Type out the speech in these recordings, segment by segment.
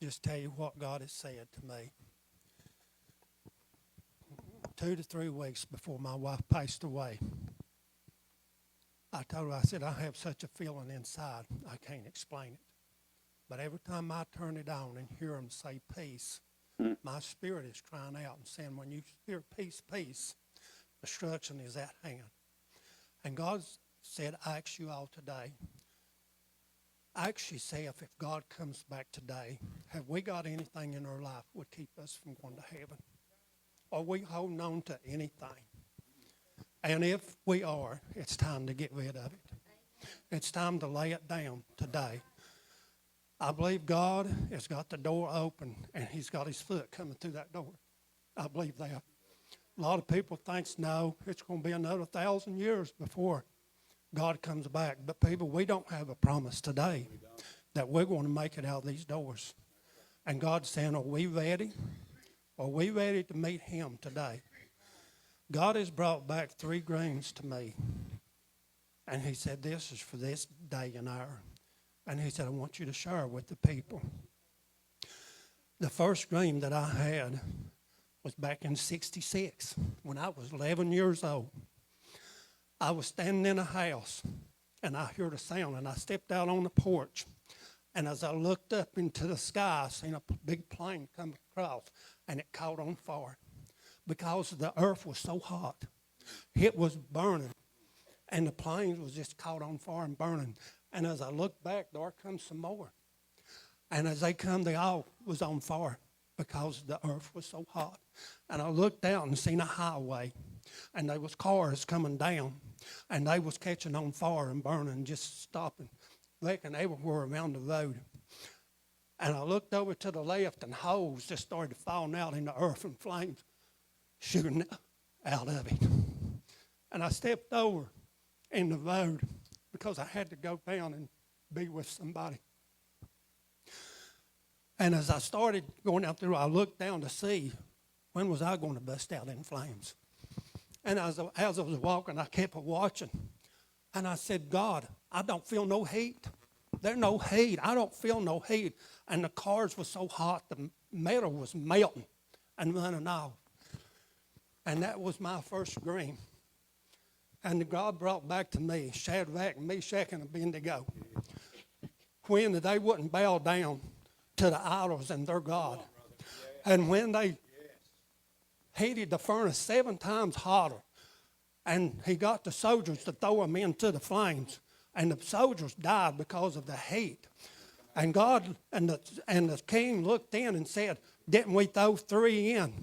just tell you what God has said to me. 2 to 3 weeks before my wife passed away, I told her, I said, I have such a feeling inside, I can't explain it. But every time I turn it on and hear them say peace, my spirit is crying out and saying, when you hear peace, peace, destruction is at hand. And God said, I ask you all today, I ask yourself, if God comes back today, have we got anything in our life that would keep us from going to heaven? Are we holding on to anything? And if we are, it's time to get rid of it. It's time to lay it down today. I believe God has got the door open, and he's got his foot coming through that door. I believe that. A lot of people think, no, it's going to be another 1,000 years before God comes back. But people, we don't have a promise today that we're going to make it out of these doors. And God's saying, are we ready? Are we ready to meet him today? God has brought back 3 dreams to me. And he said, this is for this day and hour. And he said, I want you to share with the people. The first dream that I had was back in 1966 when I was 11 years old. I was standing in a house, and I heard a sound, and I stepped out on the porch. And as I looked up into the sky, I seen a big plane come across, and it caught on fire because the earth was so hot. It was burning, and the plane was just caught on fire and burning. And as I looked back, there comes some more. And as they come, they all was on fire because the earth was so hot. And I looked out and seen a highway, and there was cars coming down, and they was catching on fire and burning, just stopping, wrecking everywhere around the road. And I looked over to the left, and holes just started falling out in the earth and flames shooting out of it. And I stepped over in the road because I had to go down and be with somebody. And as I started going out there, I looked down to see when was I going to bust out in flames. And as I was walking, I kept watching. And I said, God, I don't feel no heat. There's no heat. I don't feel no heat. And the cars were so hot, the metal was melting and running off. And that was my first dream. And God brought back to me Shadrach, Meshach, and Abed-nego. When they wouldn't bow down to the idols and their God. And when they heated the furnace 7 times hotter, and he got the soldiers to throw them into the flames, and the soldiers died because of the heat. And God and the king looked in and said, didn't we throw 3 in?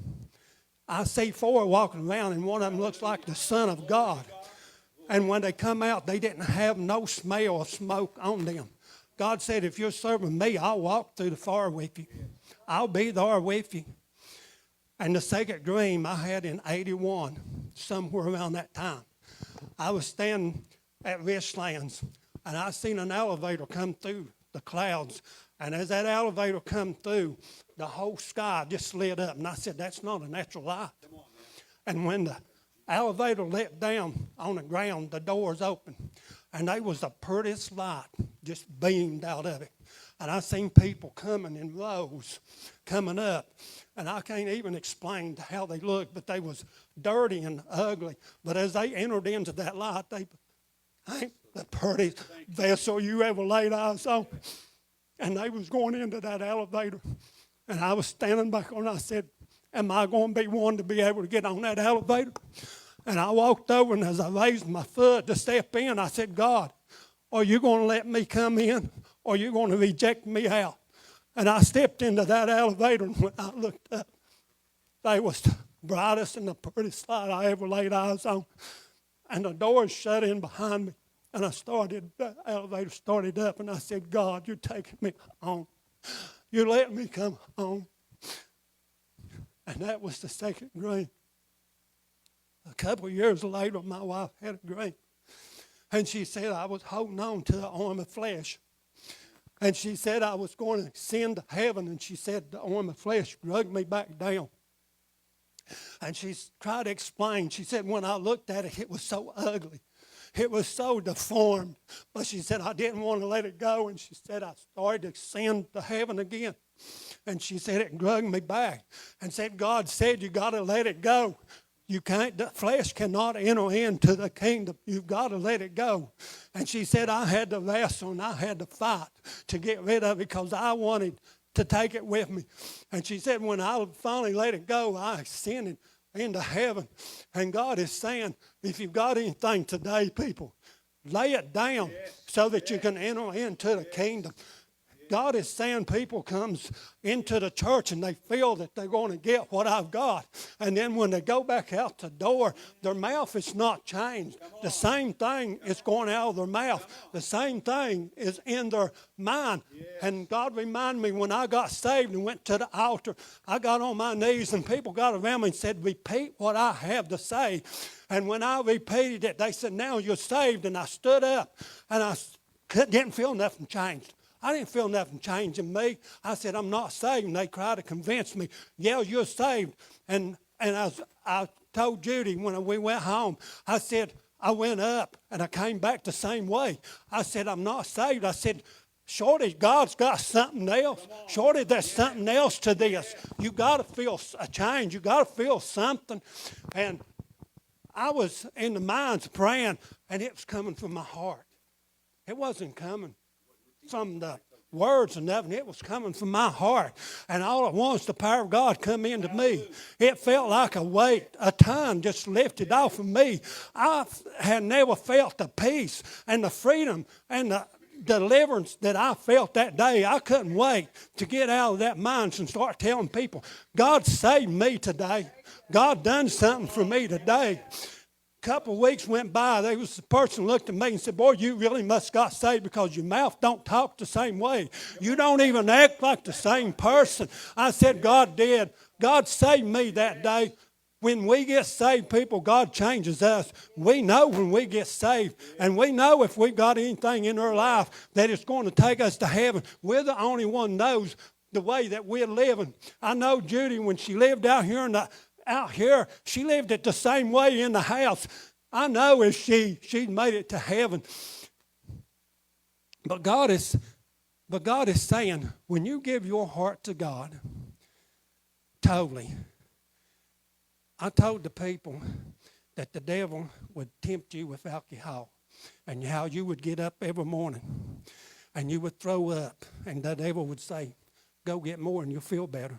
I see 4 walking around, and one of them looks like the Son of God. And when they come out, they didn't have no smell of smoke on them. God said, if you're serving me, I'll walk through the fire with you. I'll be there with you. And the second dream I had in 81, somewhere around that time, I was standing at Richlands, and I seen an elevator come through the clouds. And as that elevator come through, the whole sky just lit up. And I said, that's not a natural light. And when the elevator let down on the ground, the doors opened. And there was the prettiest light just beamed out of it. And I seen people coming in rows, coming up. And I can't even explain how they looked, but they was dirty and ugly. But as they entered into that light, they ain't the prettiest vessel you ever laid eyes on. And they was going into that elevator. And I was standing back on, I said, am I going to be one to be able to get on that elevator? And I walked over, and as I raised my foot to step in, I said, God, are you going to let me come in, or are you going to reject me out? And I stepped into that elevator, and when I looked up, they was the brightest and the prettiest light I ever laid eyes on. And the doors shut in behind me, and the elevator started up, and I said, God, you're taking me home. You're letting me come home. And that was the second dream. A couple of years later, my wife had a dream. And she said I was holding on to the arm of flesh. And she said I was going to ascend to heaven. And she said the arm of flesh dragged me back down. And she tried to explain. She said when I looked at it, it was so ugly. It was so deformed. But she said I didn't want to let it go. And she said I started to ascend to heaven again. And she said it drugged me back and said, God said you got to let it go. You can't, the flesh cannot enter into the kingdom. You've got to let it go. And she said, I had to wrestle and I had to fight to get rid of it because I wanted to take it with me. And she said, when I finally let it go, I ascended into heaven. And God is saying, if you've got anything today, people, lay it down so that you can enter into the kingdom. God is saying people comes into the church and they feel that they're going to get what I've got. And then when they go back out the door, their mouth is not changed. The same thing is going out of their mouth. The same thing is in their mind. And God reminded me when I got saved and went to the altar, I got on my knees and people got around me and said, repeat what I have to say. And when I repeated it, they said, now you're saved. And I stood up and I didn't feel nothing changed. I didn't feel nothing changing me. I said, I'm not saved. And they tried to convince me, yeah, you're saved. And I told Judy when we went home, I said, I went up and I came back the same way. I said, I'm not saved. I said, shorty, God's got something else. Shorty, there's something else to this. You got to feel a change. You got to feel something. And I was in the mines praying, and it was coming from my heart. It wasn't coming from the words and nothing. It was coming from my heart. And all at once, the power of God come into me. It felt like a weight, a ton just lifted off of me. I had never felt the peace and the freedom and the deliverance that I felt that day. I couldn't wait to get out of that mines and start telling people, God saved me today. God done something for me today. Couple of weeks went by, there was a person looked at me and said, boy, you really must got saved because your mouth don't talk the same way. You don't even act like the same person. I said, God did. God saved me that day. When we get saved, people, God changes us. We know when we get saved, and we know if we got anything in our life that it's going to take us to heaven. We're the only one knows the way that we're living. I know Judy, when she lived out here, she lived it the same way in the house. I know if she'd made it to heaven. But God is saying, when you give your heart to God, totally. I told the people that the devil would tempt you with alcohol and how you would get up every morning and you would throw up and the devil would say, go get more and you'll feel better.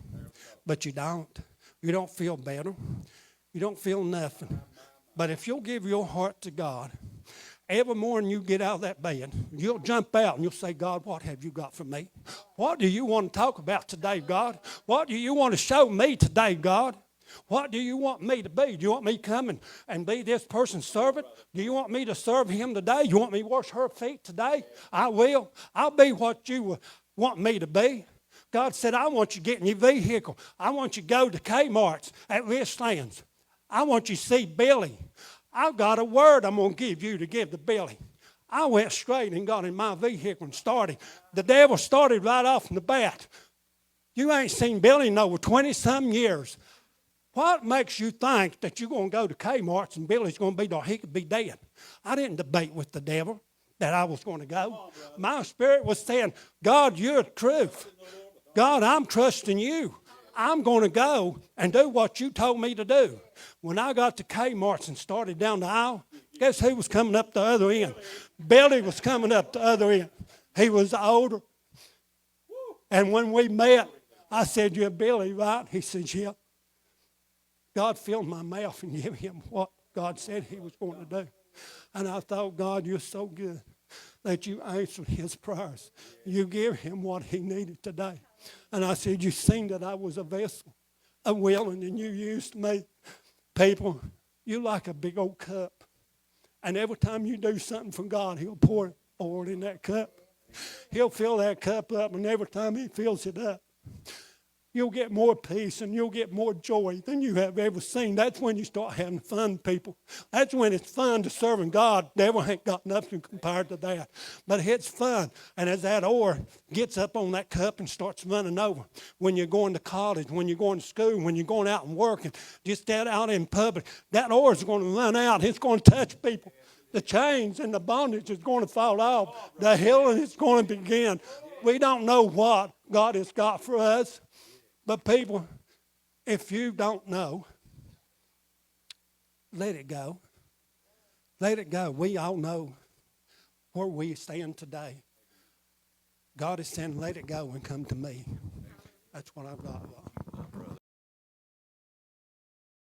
But you don't. You don't feel better. You don't feel nothing. But if you'll give your heart to God, every morning you get out of that bed, you'll jump out and you'll say, God, what have you got for me? What do you want to talk about today, God? What do you want to show me today, God? What do you want me to be? Do you want me to come and be this person's servant? Do you want me to serve him today? You want me to wash her feet today? I will. I'll be what you want me to be. God said, I want you to get in your vehicle. I want you to go to Kmart's at Richlands. I want you to see Billy. I've got a word I'm going to give you to give to Billy. I went straight and got in my vehicle and started. The devil started right off in the bat. You ain't seen Billy in over 20-some years. What makes you think that you're going to go to Kmart's and Billy's going to be there? He could be dead. I didn't debate with the devil that I was going to go. My spirit was saying, God, you're the truth. God, I'm trusting you. I'm going to go and do what you told me to do. When I got to Kmart's and started down the aisle, guess who was coming up the other end? Billy was coming up the other end. He was older. And when we met, I said, you're Billy, right? He said, yeah. God filled my mouth and gave him what God said he was going to do. And I thought, God, you're so good that you answered his prayers. You give him what he needed today. And I said, you seen that I was a vessel, a willing, and you used me. People, you like a big old cup. And every time you do something for God, he'll pour it in that cup. He'll fill that cup up, and every time he fills it up, you'll get more peace and you'll get more joy than you have ever seen. That's when you start having fun, people. That's when it's fun to serving God. Devil ain't got nothing compared to that. But it's fun. And as that oar gets up on that cup and starts running over, when you're going to college, when you're going to school, when you're going out and working, just out in public, that oar is going to run out. It's going to touch people. The chains and the bondage is going to fall off. The healing is going to begin. We don't know what God has got for us. But people, if you don't know, let it go. Let it go. We all know where we stand today. God is saying, let it go and come to me. That's what I've got.